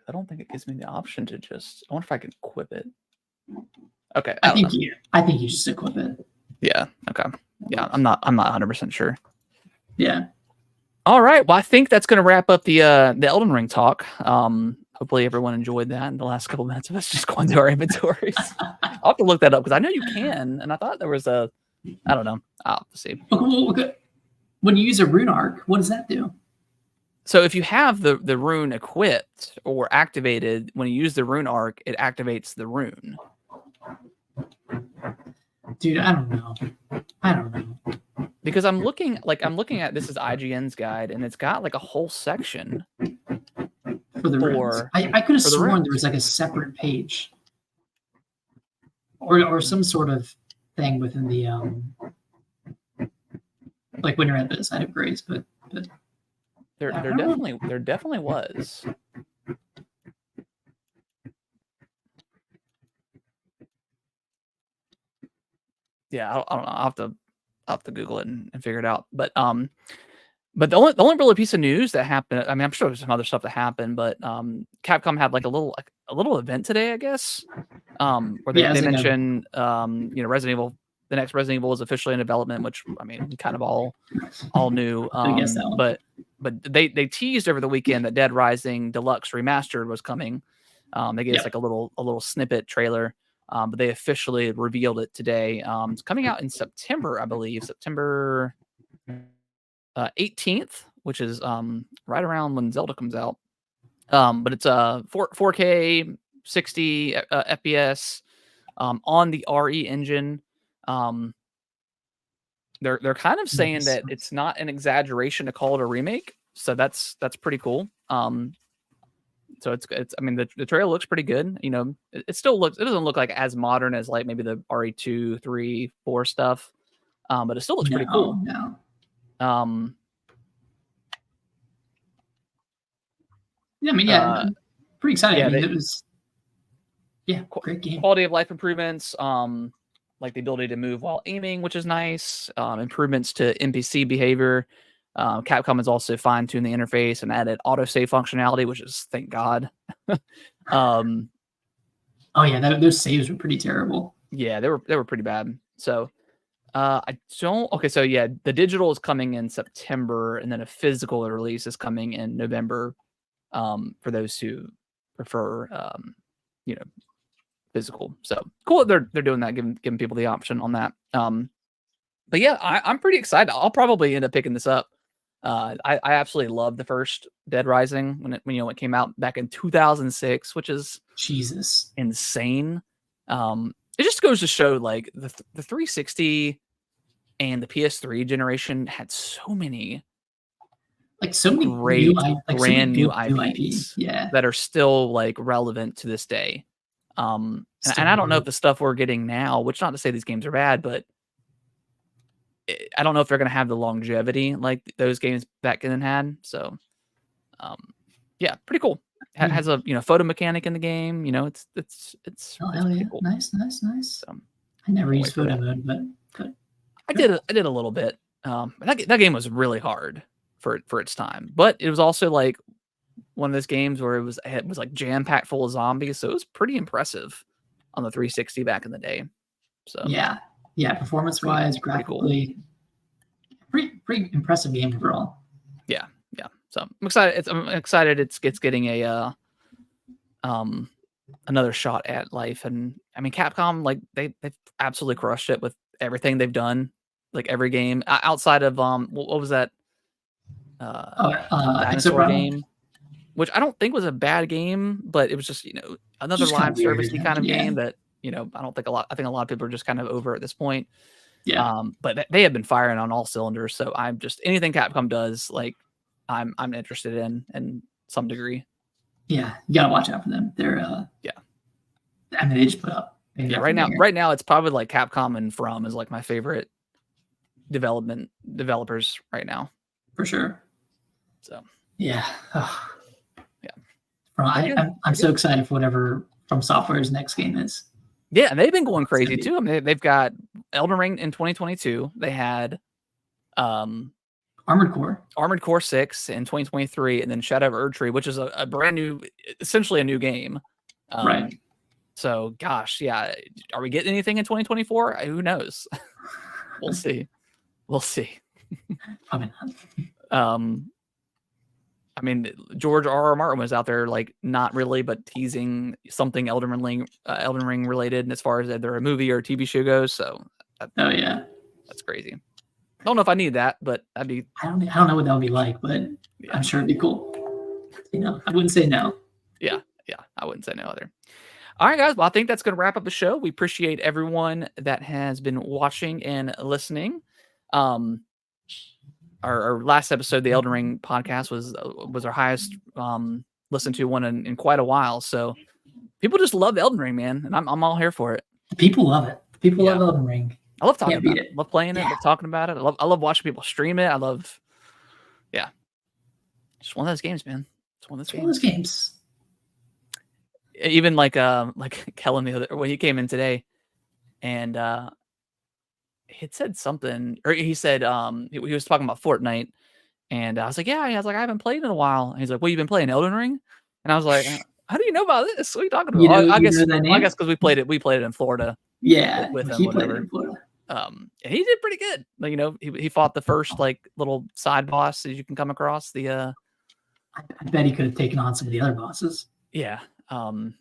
I don't think it gives me the option to just. I wonder if I can equip it. Okay, I think you just equip it. Yeah. Okay. Yeah, I'm not 100% sure. Yeah. All right. Well, I think that's going to wrap up the Elden Ring talk. Hopefully everyone enjoyed that in the last couple minutes of us just going through our inventories. I'll have to look that up because I know you can, and I thought there was a. I don't know. I'll have to see. Okay. When you use a rune arc, what does that do? So if you have the rune equipped or activated, when you use the rune arc, it activates the rune. Dude, I don't know. Because I'm looking at this is IGN's guide, and it's got like a whole section for the runes. I could have sworn there was like a separate page, or some sort of thing within the like when you're at the side of grace, but there definitely was. Yeah, I don't know. I'll have to Google it and figure it out. But the only really piece of news that happened. I mean, I'm sure there's some other stuff that happened, but Capcom had like a little event today, I guess. Where they mentioned Resident Evil. The next Resident Evil is officially in development, which I mean, we kind of all knew. But they teased over the weekend that Dead Rising Deluxe Remastered was coming. They gave us like a little snippet trailer. But they officially revealed it today. It's coming out in September, I believe, September 18th, which is right around when Zelda comes out. But it's 4K 60 FPS on the RE engine. They're kind of saying that it's not an exaggeration to call it a remake, so that's pretty cool. So it's I mean the trailer looks pretty good. You know, it doesn't look like as modern as like maybe the RE2, 3, 4 stuff. But it still looks pretty cool. Yeah, I mean, pretty exciting. I mean, it was great game. Quality of life improvements, like the ability to move while aiming, which is nice. Improvements to NPC behavior. Capcom has also fine-tuned the interface and added autosave functionality, which is thank God. Oh yeah, those saves were pretty terrible. Yeah, they were pretty bad. So so yeah, the digital is coming in September, and then a physical release is coming in November. For those who prefer physical. So cool that they're doing that, giving people the option on that. But yeah, I'm pretty excited. I'll probably end up picking this up. I absolutely love the first Dead Rising when it came out back in 2006, which is Jesus insane. It just goes to show like the 360 and the PS3 generation had so many great brand new IPs that are still like relevant to this day. And I don't know if the stuff we're getting now, which not to say these games are bad, but I don't know if they're going to have the longevity like those games back then had. So, yeah, pretty cool. Has a photo mechanic in the game. It's hell yeah, cool. Nice. So, I never used photo mode, but I did a little bit. That game was really hard for its time, but it was also like one of those games where it was like jam packed full of zombies, so it was pretty impressive on the 360 back in the day. So yeah, performance wise, graphically, pretty impressive game overall. Yeah. So I'm excited. It's getting a another shot at life, and I mean Capcom, like they've absolutely crushed it with everything they've done, like every game outside of what was that dinosaur game, which I don't think was a bad game, but it was just another live servicey kind of game that I think a lot of people are just kind of over at this point. Yeah. But they have been firing on all cylinders, so I'm just anything Capcom does, like I'm interested in some degree. Yeah, you gotta watch out for them. They're I mean, they just put up. Right now it's probably like Capcom and From is like my favorite developers right now. For sure. So yeah. Yeah. I'm so excited for whatever From Software's next game is. Yeah, and they've been going crazy too. I mean, they've got Elden Ring in 2022. They had Armored Core 6 in 2023, and then Shadow of Erdtree, which is a brand new, essentially a new game. Right. So, gosh, yeah. Are we getting anything in 2024? Who knows? We'll see. We'll see. Probably not. I mean, George R.R. Martin was out there, like, not really, but teasing something Elden Ring related, as far as either a movie or a TV show goes. So, oh yeah, that's crazy. I don't know if I need that, but that'd be. I don't know what that would be like, but yeah. I'm sure it'd be cool. You know, I wouldn't say no. Yeah, I wouldn't say no either. All right, guys. Well, I think that's going to wrap up the show. We appreciate everyone that has been watching and listening. Our last episode, the Elden Ring podcast, was our highest listened to one in quite a while. So people just love Elden Ring, man, and I'm all here for it. People love it. People love Elden Ring. I love talking about it. I love playing it. I love talking about it. I love watching people stream it. I love, just one of those games, man. It's one of those games. Even like Kellen when he came in today, and he had said something, or he said he was talking about Fortnite, and I was like, I haven't played in a while. And he's like, well, you've been playing Elden Ring, and I was like, how do you know about this? What are you talking about? I guess because we played it in Florida. Yeah, with him, whatever. And he did pretty good. Like, he fought the first like little side boss that you can come across. I bet he could have taken on some of the other bosses. Yeah. So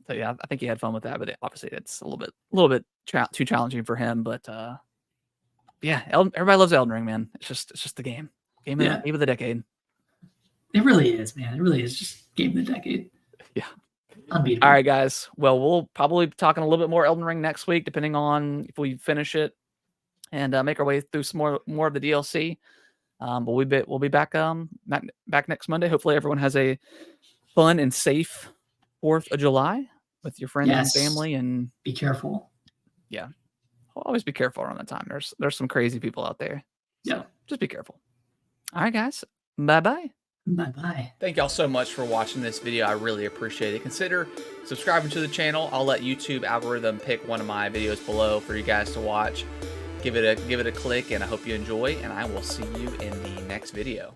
yeah, I think he had fun with that, but obviously it's a little bit too challenging for him. But yeah, everybody loves Elden Ring, man. It's just the game of the decade. It really is, man. It really is just game of the decade. Yeah. Unbeatable. All right, guys. Well, we'll probably be talking a little bit more Elden Ring next week, depending on if we finish it and make our way through some more of the DLC. But we'll be back next Monday. Hopefully, everyone has a fun and safe 4th of July with your friends and family. And be careful. Yeah, always be careful around that time. There's some crazy people out there. So yeah, just be careful. All right, guys. Bye-bye. Bye-bye. Thank y'all so much for watching this video. I really appreciate it. Consider subscribing to the channel. I'll let YouTube algorithm pick one of my videos below for you guys to watch. Give it a click, and I hope you enjoy, and I will see you in the next video.